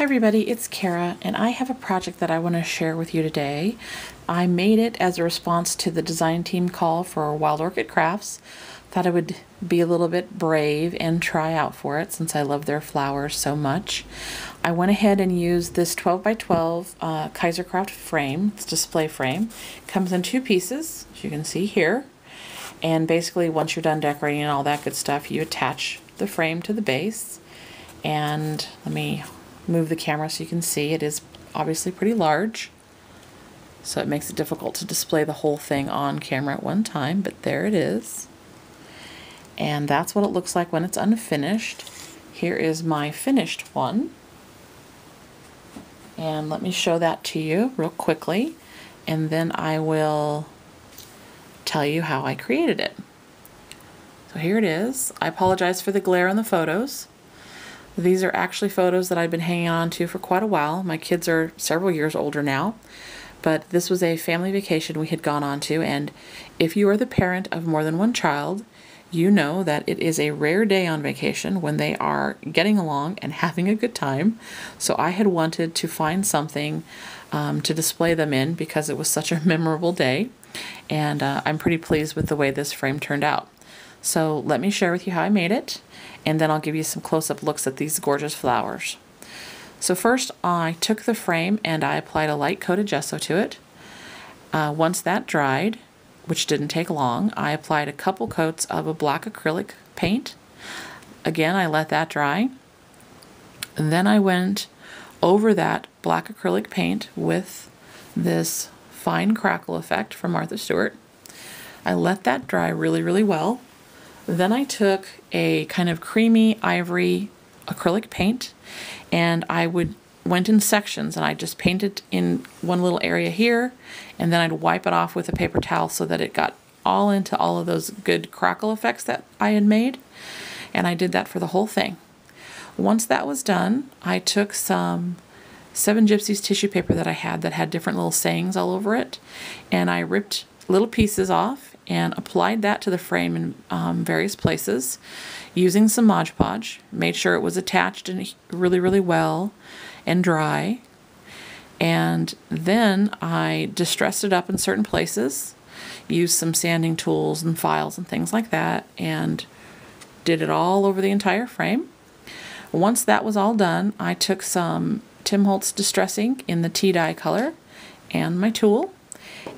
Hi everybody, it's Kara, and I have a project that I want to share with you today. I made it as a response to the design team call for Wild Orchid Crafts. Thought I would be a little bit brave and try out for it since I love their flowers so much. I went ahead and used this 12 by 12 Kaisercraft frame. It's a display frame. Comes in two pieces, as you can see here. And basically once you're done decorating and all that good stuff, you attach the frame to the base. And let me move the camera so you can see it is obviously pretty large, so it makes it difficult to display the whole thing on camera at one time, but there it is. And that's what it looks like when it's unfinished. Here is my finished one, and let me show that to you real quickly, and then I will tell you how I created it. So here it is. I apologize for the glare on the photos. These are actually photos that I've been hanging on to for quite a while. My kids are several years older now, but this was a family vacation we had gone on to, and if you are the parent of more than one child, you know that it is a rare day on vacation when they are getting along and having a good time. So I had wanted to find something to display them in because it was such a memorable day, and I'm pretty pleased with the way this frame turned out. So let me share with you how I made it, and then I'll give you some close-up looks at these gorgeous flowers. So first I took the frame and I applied a light coat of gesso to it. Once that dried, which didn't take long, I applied a couple coats of a black acrylic paint. Again, I let that dry. And then I went over that black acrylic paint with this fine crackle effect from Martha Stewart. I let that dry really, really well. Then I took a kind of creamy ivory acrylic paint, and I went in sections, and I just painted in one little area here, and then I'd wipe it off with a paper towel so that it got all into all of those good crackle effects that I had made, and I did that for the whole thing. Once that was done, I took some 7 Gypsies tissue paper that I had that had different little sayings all over it, and I ripped little pieces off and applied that to the frame in various places using some Mod Podge. Made sure it was attached and really, really well and dry. And then I distressed it up in certain places, used some sanding tools and files and things like that, and did it all over the entire frame. Once that was all done, I took some Tim Holtz Distress ink in the tea dye color and my tool,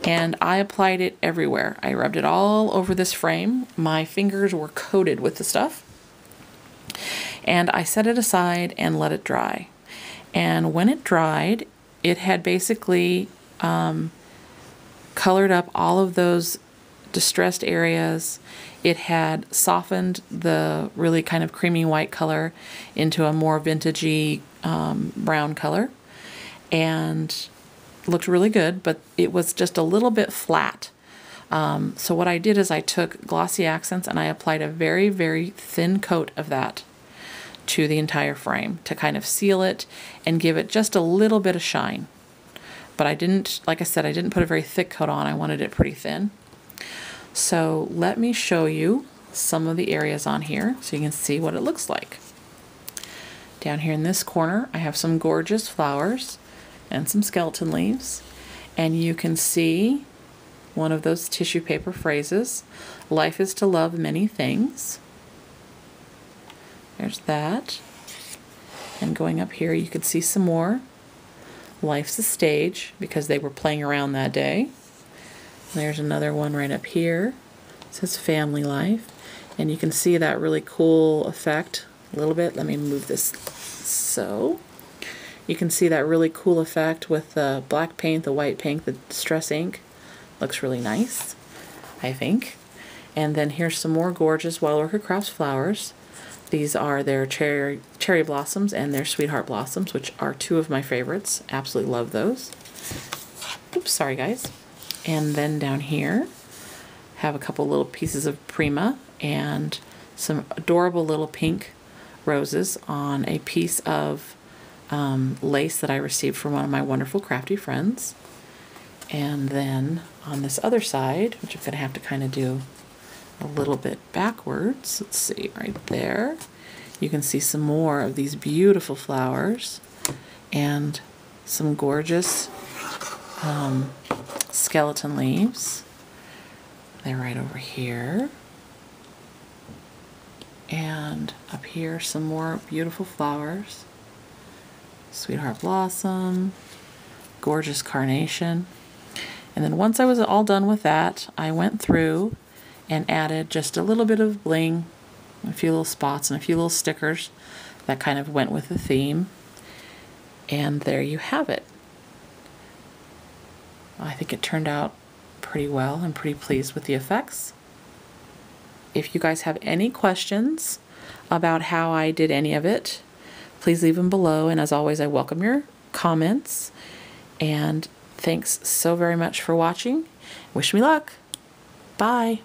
and I applied it everywhere. I rubbed it all over this frame. My fingers were coated with the stuff. And I set it aside and let it dry. And when it dried, it had basically colored up all of those distressed areas. It had softened the really kind of creamy white color into a more vintagey brown color, and looked really good, but it was just a little bit flat. So what I did is I took glossy accents and I applied a very, very thin coat of that to the entire frame to kind of seal it and give it just a little bit of shine. But I didn't, like I said, I didn't put a very thick coat on. I wanted it pretty thin. So let me show you some of the areas on here so you can see what it looks like. Down here in this corner, I have some gorgeous flowers and some skeleton leaves, and you can see one of those tissue paper phrases, life is to love many things. There's that. And going up here you could see some more, life's a stage, because they were playing around that day. There's another one right up here, it says family life, and you can see that really cool effect a little bit. Let me move this so you can see that really cool effect with the black paint, the white paint, the distress ink. Looks really nice, I think. And then here's some more gorgeous Wild Orchid Crafts flowers. These are their cherry blossoms and their sweetheart blossoms, which are two of my favorites. Absolutely love those. Oops, sorry guys. And then down here, have a couple little pieces of Prima and some adorable little pink roses on a piece of lace that I received from one of my wonderful crafty friends. And then on this other side, which I'm going to have to kind of do a little bit backwards, let's see, right there, you can see some more of these beautiful flowers and some gorgeous skeleton leaves. They're right over here. And up here, some more beautiful flowers. Sweetheart blossom, gorgeous carnation. And then once I was all done with that, I went through and added just a little bit of bling, a few little spots and a few little stickers that kind of went with the theme. And there you have it. I think it turned out pretty well. I'm pretty pleased with the effects. If you guys have any questions about how I did any of it, please leave them below. And as always, I welcome your comments. And thanks so very much for watching. Wish me luck. Bye.